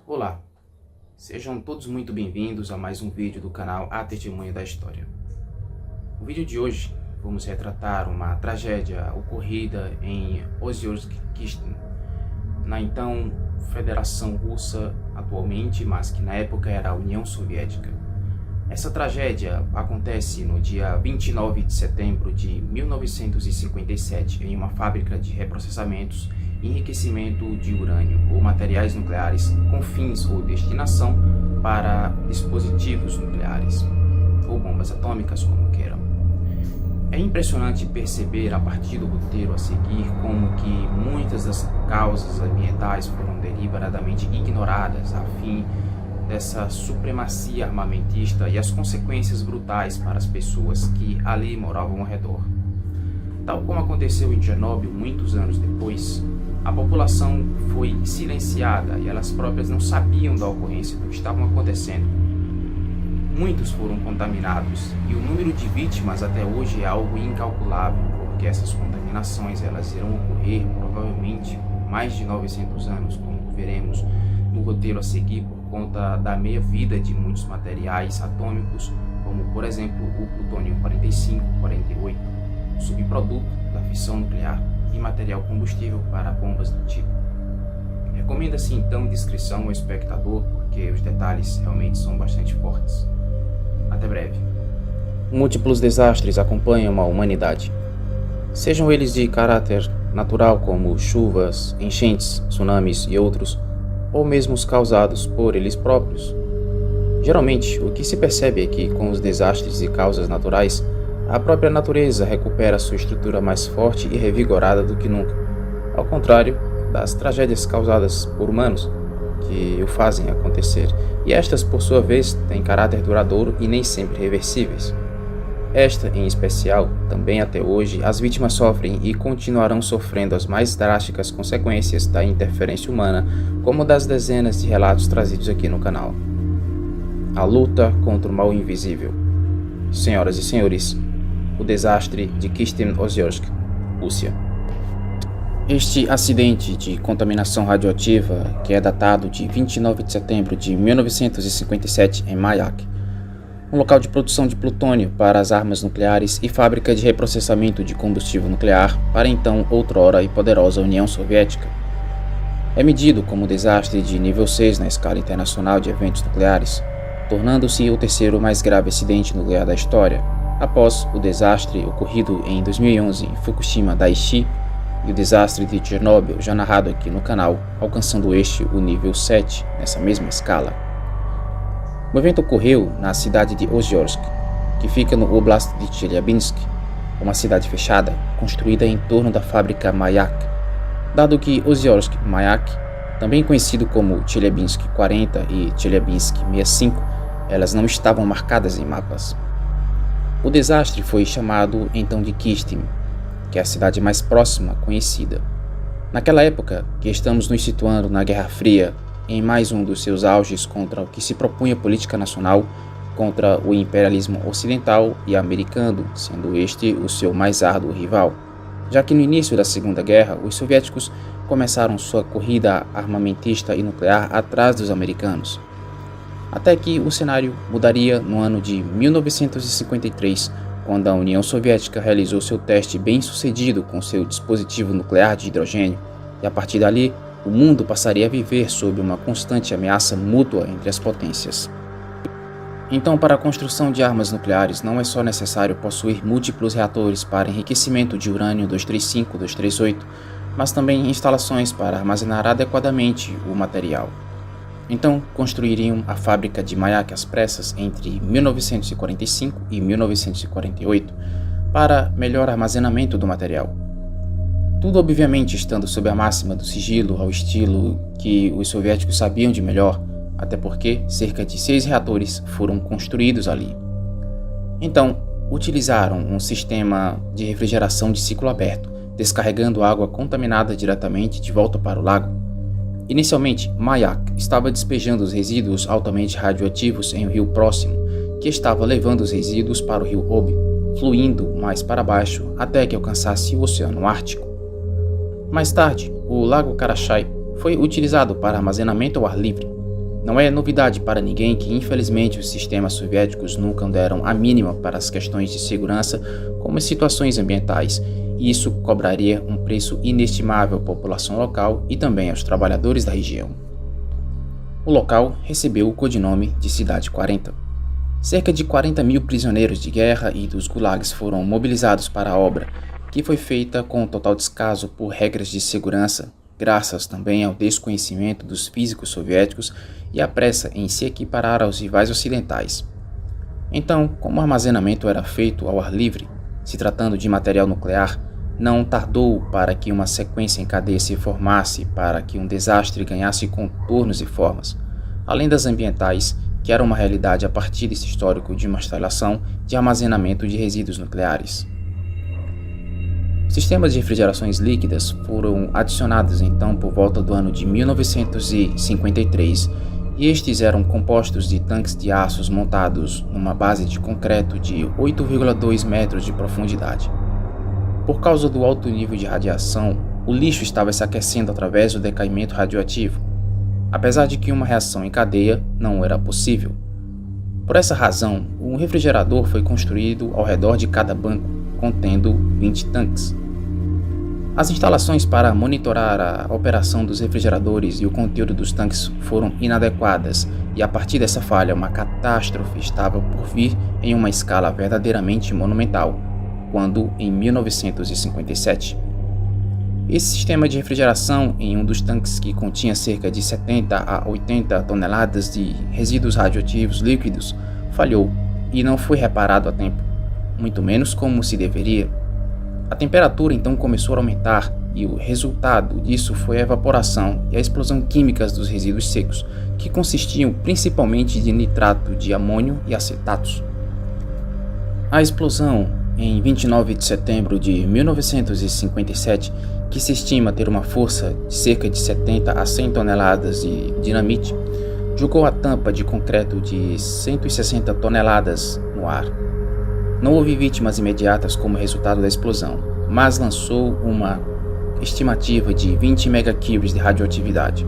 Olá, sejam todos muito bem-vindos a mais um vídeo do canal A Testemunha da História. No vídeo de hoje, vamos retratar uma tragédia ocorrida em Ozyorsk-Kishtym, na então Federação Russa atualmente, mas que na época era a União Soviética. Essa tragédia acontece no dia 29 de setembro de 1957 em uma fábrica de reprocessamentos e enriquecimento de urânio ou materiais nucleares com fins ou destinação para dispositivos nucleares ou bombas atômicas, como queiram. É impressionante perceber a partir do roteiro a seguir como que muitas das causas ambientais foram deliberadamente ignoradas a fim dessa supremacia armamentista e as consequências brutais para as pessoas que ali moravam ao redor. Tal como aconteceu em Chernobyl muitos anos depois, a população foi silenciada e elas próprias não sabiam da ocorrência do que estava acontecendo. Muitos foram contaminados e o número de vítimas até hoje é algo incalculável, porque essas contaminações elas irão ocorrer provavelmente por mais de 900 anos, como veremos no roteiro a seguir, por conta da meia-vida de muitos materiais atômicos, como por exemplo o plutônio 45-48, subproduto da fissão nuclear e material combustível para bombas do tipo. Recomenda-se então discrição ao espectador, porque os detalhes realmente são bastante fortes. Até breve. Múltiplos desastres acompanham a humanidade, sejam eles de caráter natural como chuvas, enchentes, tsunamis e outros, ou mesmo os causados por eles próprios. Geralmente, o que se percebe é que, com os desastres e causas naturais, a própria natureza recupera sua estrutura mais forte e revigorada do que nunca, ao contrário das tragédias causadas por humanos, que o fazem acontecer, e estas, por sua vez, têm caráter duradouro e nem sempre reversíveis. Esta, em especial, também até hoje, as vítimas sofrem e continuarão sofrendo as mais drásticas consequências da interferência humana, como das dezenas de relatos trazidos aqui no canal. A luta contra o mal invisível. Senhoras e senhores, o desastre de Kishtym-Ozyorsk, Rússia. Este acidente de contaminação radioativa, que é datado de 29 de setembro de 1957 em Mayak, um local de produção de plutônio para as armas nucleares e fábrica de reprocessamento de combustível nuclear para então outrora e poderosa União Soviética, é medido como desastre de nível 6 na escala internacional de eventos nucleares, tornando-se o terceiro mais grave acidente nuclear da história, após o desastre ocorrido em 2011 em Fukushima Daiichi e o desastre de Chernobyl, já narrado aqui no canal, alcançando este o nível 7 nessa mesma escala. O evento ocorreu na cidade de Ozyorsk, que fica no Oblast de Chelyabinsk, uma cidade fechada, construída em torno da fábrica Mayak, dado que Ozyorsk-Mayak, também conhecido como Chelyabinsk 40 e Chelyabinsk 65, elas não estavam marcadas em mapas. O desastre foi chamado então de Kishtym, que é a cidade mais próxima conhecida. Naquela época, que estamos nos situando na Guerra Fria, em mais um dos seus auges contra o que se propunha política nacional, contra o imperialismo ocidental e americano, sendo este o seu mais árduo rival, já que no início da Segunda Guerra, os soviéticos começaram sua corrida armamentista e nuclear atrás dos americanos. Até que o cenário mudaria no ano de 1953, quando a União Soviética realizou seu teste bem-sucedido com seu dispositivo nuclear de hidrogênio, e a partir dali, o mundo passaria a viver sob uma constante ameaça mútua entre as potências. Então, para a construção de armas nucleares, não é só necessário possuir múltiplos reatores para enriquecimento de urânio 235, 238, mas também instalações para armazenar adequadamente o material. Então, construiriam a fábrica de Mayak às pressas entre 1945 e 1948 para melhor armazenamento do material. Tudo obviamente estando sob a máxima do sigilo ao estilo que os soviéticos sabiam de melhor, até porque cerca de 6 reatores foram construídos ali. Então, utilizaram um sistema de refrigeração de ciclo aberto, descarregando água contaminada diretamente de volta para o lago. Inicialmente, Mayak estava despejando os resíduos altamente radioativos em um rio próximo, que estava levando os resíduos para o rio Oby, fluindo mais para baixo até que alcançasse o Oceano Ártico. Mais tarde, o Lago Karachay foi utilizado para armazenamento ao ar livre, Não é novidade para ninguém que, infelizmente, os sistemas soviéticos nunca deram a mínima para as questões de segurança, como as situações ambientais, e isso cobraria um preço inestimável à população local e também aos trabalhadores da região. O local recebeu o codinome de Cidade 40. Cerca de 40 mil prisioneiros de guerra e dos gulags foram mobilizados para a obra, que foi feita com total descaso por regras de segurança, graças também ao desconhecimento dos físicos soviéticos e à pressa em se equiparar aos rivais ocidentais. Então, como o armazenamento era feito ao ar livre, se tratando de material nuclear, não tardou para que uma sequência em cadeia se formasse para que um desastre ganhasse contornos e formas, além das ambientais, que era uma realidade a partir desse histórico de uma instalação de armazenamento de resíduos nucleares. Sistemas de refrigerações líquidas foram adicionados então por volta do ano de 1953, e estes eram compostos de tanques de aços montados numa base de concreto de 8,2 metros de profundidade. Por causa do alto nível de radiação, o lixo estava se aquecendo através do decaimento radioativo, apesar de que uma reação em cadeia não era possível. Por essa razão, um refrigerador foi construído ao redor de cada banco, contendo 20 tanques. As instalações para monitorar a operação dos refrigeradores e o conteúdo dos tanques foram inadequadas, e a partir dessa falha uma catástrofe estava por vir em uma escala verdadeiramente monumental, quando, em 1957, esse sistema de refrigeração em um dos tanques, que continha cerca de 70 a 80 toneladas de resíduos radioativos líquidos, falhou e não foi reparado a tempo, muito menos como se deveria. A temperatura então começou a aumentar e o resultado disso foi a evaporação e a explosão química dos resíduos secos, que consistiam principalmente de nitrato de amônio e acetatos. A explosão, em 29 de setembro de 1957, que se estima ter uma força de cerca de 70 a 100 toneladas de dinamite, jogou a tampa de concreto de 160 toneladas no ar. Não houve vítimas imediatas como resultado da explosão, mas lançou uma estimativa de 20 megacuries de radioatividade.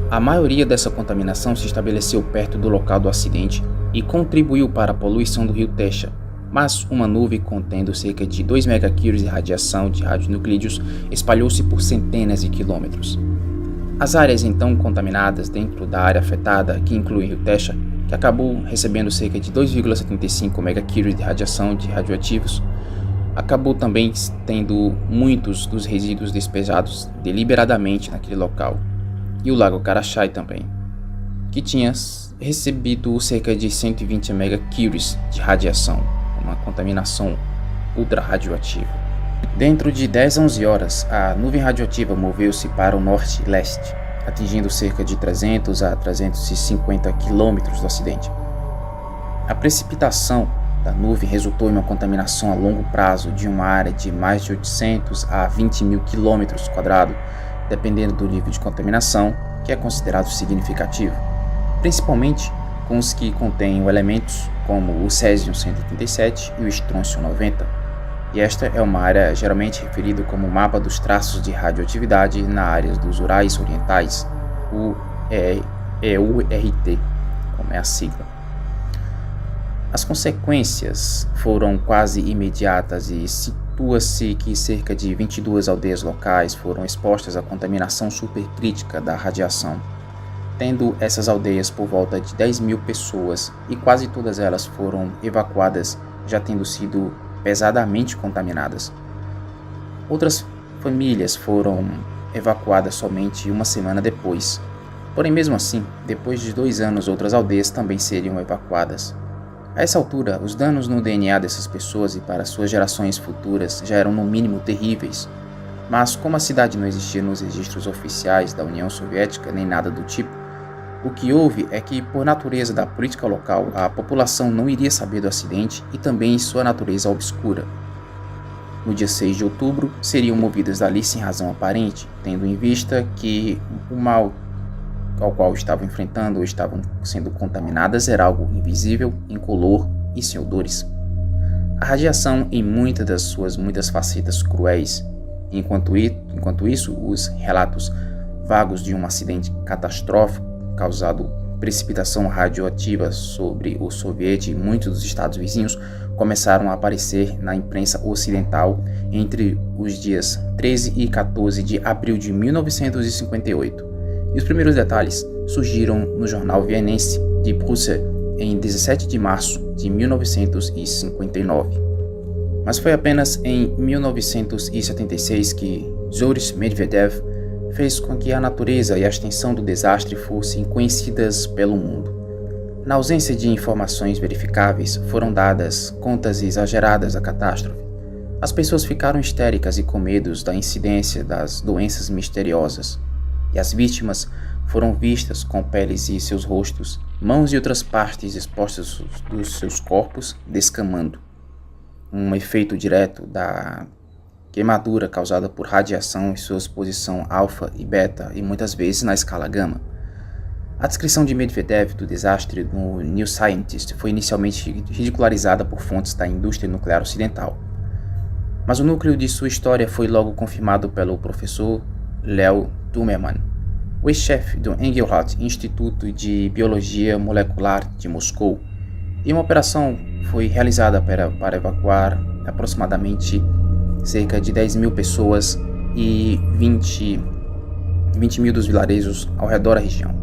A maioria dessa contaminação se estabeleceu perto do local do acidente e contribuiu para a poluição do rio Techa, mas uma nuvem contendo cerca de 2 megacuries de radiação de radionuclídeos espalhou-se por centenas de quilômetros. As áreas então contaminadas dentro da área afetada, que inclui o rio Techa, que acabou recebendo cerca de 2,75 megacuries de radiação de radioativos, acabou também tendo muitos dos resíduos despejados deliberadamente naquele local, e o lago Karachay também, que tinha recebido cerca de 120 megacuries de radiação, uma contaminação ultra radioativa. Dentro de 10 a 11 horas, a nuvem radioativa moveu-se para o norte e leste, atingindo cerca de 300 a 350 quilômetros do acidente. A precipitação da nuvem resultou em uma contaminação a longo prazo de uma área de mais de 800 a 20 mil quilômetros quadrados, dependendo do nível de contaminação, que é considerado significativo, principalmente com os que contêm elementos como o césio-137 e o estrôncio-90. E esta é uma área geralmente referida como mapa dos traços de radioatividade na área dos Urais Orientais, o EURT, como é a sigla. As consequências foram quase imediatas e situa-se que cerca de 22 aldeias locais foram expostas à contaminação supercrítica da radiação, tendo essas aldeias por volta de 10 mil pessoas, e quase todas elas foram evacuadas, já tendo sido pesadamente contaminadas. Outras famílias foram evacuadas somente uma semana depois. Porém, mesmo assim, depois de 2 anos, outras aldeias também seriam evacuadas. A essa altura, os danos no DNA dessas pessoas e para suas gerações futuras já eram no mínimo terríveis. Mas como a cidade não existia nos registros oficiais da União Soviética nem nada do tipo, o que houve é que, por natureza da política local, a população não iria saber do acidente e também sua natureza obscura. No dia 6 de outubro, seriam movidas dali sem razão aparente, tendo em vista que o mal ao qual estavam enfrentando ou estavam sendo contaminadas era algo invisível, incolor e sem odores. A radiação, em muitas das suas muitas facetas cruéis, enquanto isso, os relatos vagos de um acidente catastrófico causado precipitação radioativa sobre o soviete e muitos dos estados vizinhos começaram a aparecer na imprensa ocidental entre os dias 13 e 14 de abril de 1958. E os primeiros detalhes surgiram no jornal vienense Die Presse em 17 de março de 1959. Mas foi apenas em 1976 que Boris Medvedev fez com que a natureza e a extensão do desastre fossem conhecidas pelo mundo. Na ausência de informações verificáveis, foram dadas contas exageradas da catástrofe. As pessoas ficaram histéricas e com medo da incidência das doenças misteriosas, e as vítimas foram vistas com peles e seus rostos, mãos e outras partes expostas dos seus corpos descamando. Um efeito direto da queimadura causada por radiação em sua exposição alfa e beta e muitas vezes na escala gama. A descrição de Medvedev do desastre no New Scientist foi inicialmente ridicularizada por fontes da indústria nuclear ocidental, mas o núcleo de sua história foi logo confirmado pelo professor Leo Dumerman, o ex-chefe do Engelhardt Instituto de Biologia Molecular de Moscou, e uma operação foi realizada para evacuar aproximadamente cerca de 10 mil pessoas e 20 mil dos vilarejos ao redor da região.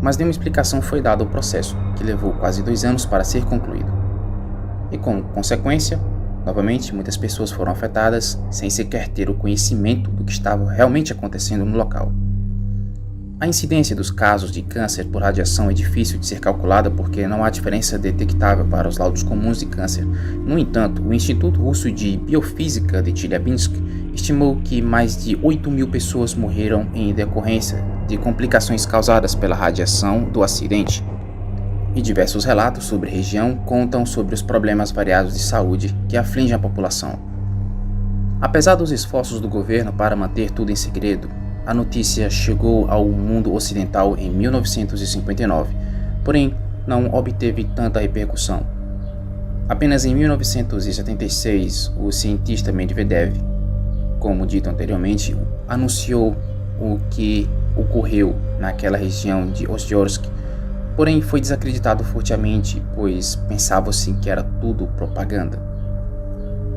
Mas nenhuma explicação foi dada ao processo, que levou quase 2 anos para ser concluído. E como consequência, novamente muitas pessoas foram afetadas sem sequer ter o conhecimento do que estava realmente acontecendo no local. A incidência dos casos de câncer por radiação é difícil de ser calculada porque não há diferença detectável para os laudos comuns de câncer. No entanto, o Instituto Russo de Biofísica de Chelyabinsk estimou que mais de 8 mil pessoas morreram em decorrência de complicações causadas pela radiação do acidente. E diversos relatos sobre a região contam sobre os problemas variados de saúde que afligem a população. Apesar dos esforços do governo para manter tudo em segredo, a notícia chegou ao mundo ocidental em 1959, porém não obteve tanta repercussão. Apenas em 1976, o cientista Medvedev, como dito anteriormente, anunciou o que ocorreu naquela região de Ozyorsk, porém foi desacreditado fortemente, pois pensava-se que era tudo propaganda.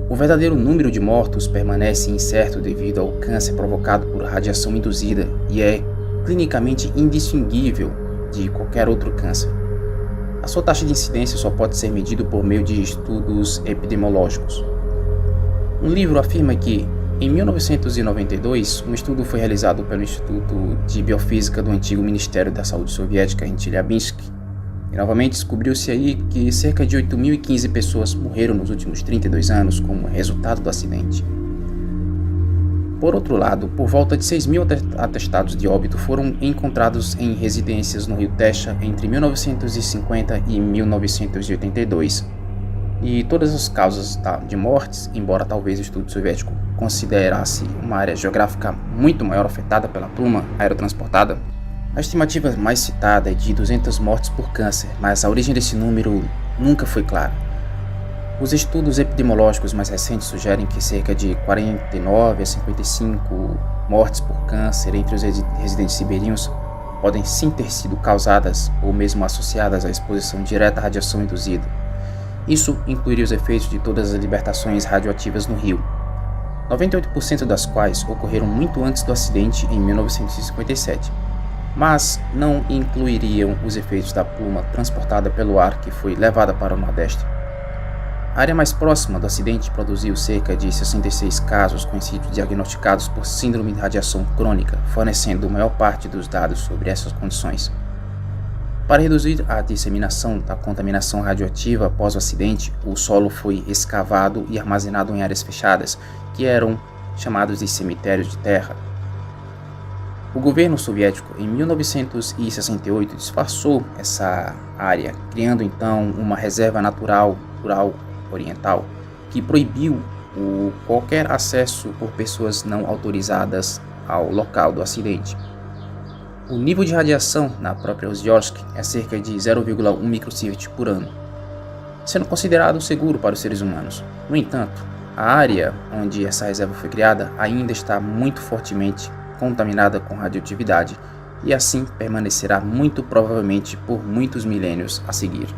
O verdadeiro número de mortos permanece incerto devido ao câncer provocado por radiação induzida e é clinicamente indistinguível de qualquer outro câncer. A sua taxa de incidência só pode ser medida por meio de estudos epidemiológicos. Um livro afirma que, em 1992, um estudo foi realizado pelo Instituto de Biofísica do antigo Ministério da Saúde Soviética em Chelyabinsk, e novamente descobriu-se aí que cerca de 8.015 pessoas morreram nos últimos 32 anos como resultado do acidente. Por outro lado, por volta de 6 mil atestados de óbito foram encontrados em residências no Rio Techa entre 1950 e 1982. E todas as causas de mortes, embora talvez o estudo soviético considerasse uma área geográfica muito maior afetada pela pluma aerotransportada, a estimativa mais citada é de 200 mortes por câncer, mas a origem desse número nunca foi clara. Os estudos epidemiológicos mais recentes sugerem que cerca de 49 a 55 mortes por câncer entre os residentes siberianos podem sim ter sido causadas ou mesmo associadas à exposição direta à radiação induzida. Isso incluiria os efeitos de todas as libertações radioativas no rio, 98% das quais ocorreram muito antes do acidente em 1957. Mas não incluiriam os efeitos da pluma transportada pelo ar que foi levada para o Nordeste. A área mais próxima do acidente produziu cerca de 66 casos conhecidos diagnosticados por síndrome de radiação crônica, fornecendo a maior parte dos dados sobre essas condições. Para reduzir a disseminação da contaminação radioativa após o acidente, o solo foi escavado e armazenado em áreas fechadas, que eram chamados de cemitérios de terra. O governo soviético, em 1968, disfarçou essa área, criando então uma reserva natural rural oriental, que proibiu qualquer acesso por pessoas não autorizadas ao local do acidente. O nível de radiação na própria Ozyorsk é cerca de 0,1 microsievert por ano, sendo considerado seguro para os seres humanos. No entanto, a área onde essa reserva foi criada ainda está muito fortemente contaminada com radioatividade e assim permanecerá muito provavelmente por muitos milênios a seguir.